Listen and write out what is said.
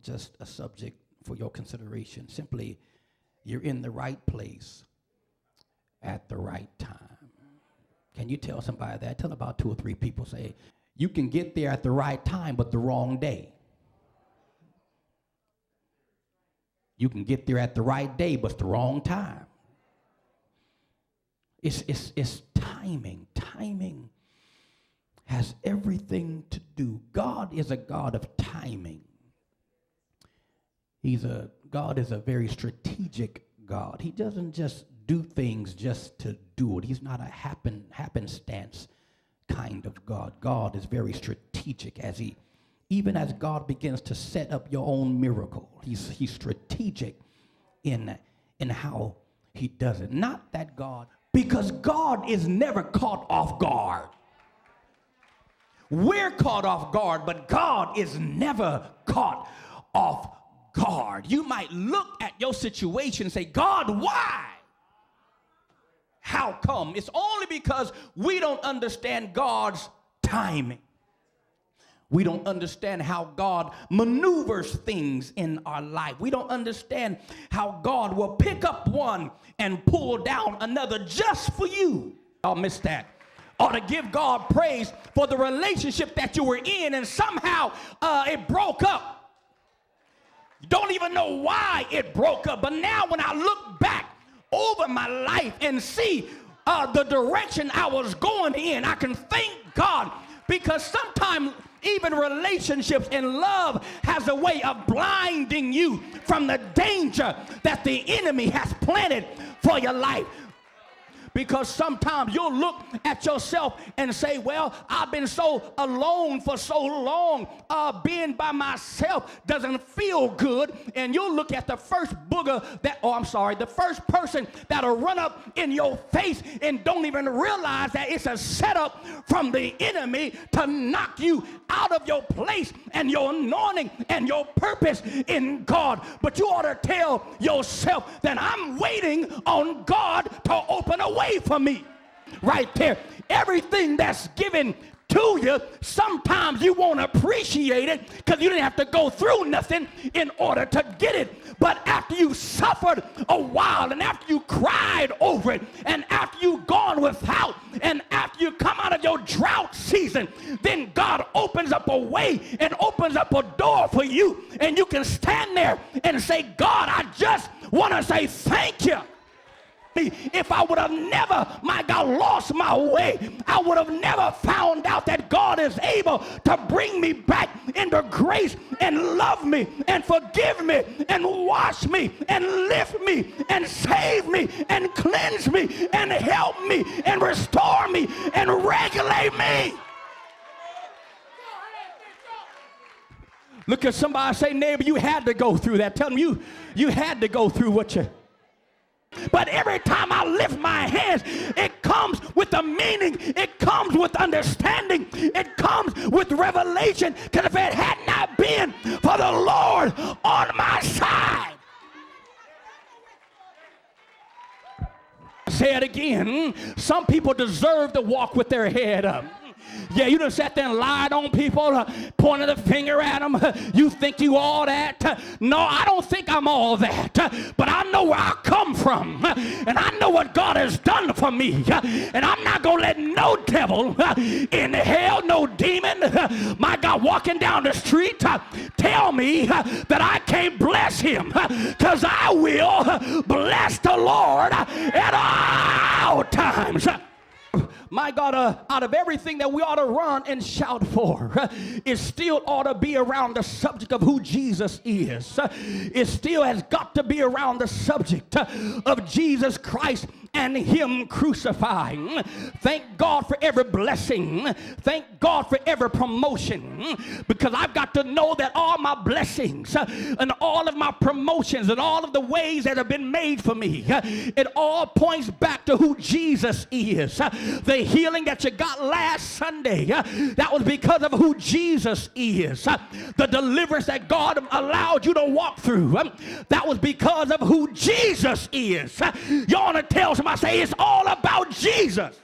just a subject for your consideration. Simply, you're in the right place at the right time. Can you tell somebody that? Tell about 2 or 3 people. Say, you can get there at the right time, but the wrong day. You can get there at the right day, but it's the wrong time. It's timing. Timing has everything to do. God is a God of timing. God is a very strategic God. He doesn't just do things just to do it. He's not a happenstance kind of God. God is very strategic even as God begins to set up your own miracle. He's strategic in how he does it. Not that God, because God is never caught off guard. We're caught off guard, but God is never caught off guard. You might look at your situation and say, God, why? How come? It's only because we don't understand God's timing. We don't understand how God maneuvers things in our life. We don't understand how God will pick up one and pull down another just for you. I'll miss that. Ought to give God praise for the relationship that you were in and somehow it broke up. You don't even know why it broke up. But now when I look back over my life and see the direction I was going in, I can thank God, because sometimes even relationships and love has a way of blinding you from the danger that the enemy has planted for your life. Because sometimes you'll look at yourself and say, well, I've been so alone for so long. Being by myself doesn't feel good. And you'll look at the first the first person that'll run up in your face and don't even realize that it's a setup from the enemy to knock you out of your place and your anointing and your purpose in God. But you ought to tell yourself that I'm waiting on God to open a way for me. Right there. Everything that's given to you, sometimes you won't appreciate it because you didn't have to go through nothing in order to get it. But after you suffered a while, and after you cried over it, and after you've gone without, and after you come out of your drought season, then God opens up a way and opens up a door for you, and you can stand there and say, God, I just want to say thank you. If I would have never, my God, lost my way, I would have never found out that God is able to bring me back into grace and love me and forgive me and wash me and lift me and save me and cleanse me and help me and restore me and regulate me. Look at somebody, say, neighbor, you had to go through that. Tell them you had to go through what you. But every time I lift my hands, it comes with a meaning. It comes with understanding. It comes with revelation. Because if it had not been for the Lord on my side. Say it again. Some people deserve to walk with their head up. Yeah, you done sat there and lied on people, pointed the finger at them. You think you all that? No, I don't think I'm all that. But I know where I come from. And I know what God has done for me. And I'm not going to let no devil in hell, no demon, my God, walking down the street, tell me that I can't bless him. Because I will bless the Lord at all times. My God, out of everything that we ought to run and shout for, it still ought to be around the subject of who Jesus is. It still has got to be around the subject of Jesus Christ and him crucifying. Thank God for every blessing. Thank God for every promotion, because I've got to know that all my blessings and all of my promotions and all of the ways that have been made for me, it all points back to who Jesus is. The healing that you got last Sunday, that was because of who Jesus is. The deliverance that God allowed you to walk through, that was because of who Jesus is. You want to tell somebody, say it's all about Jesus.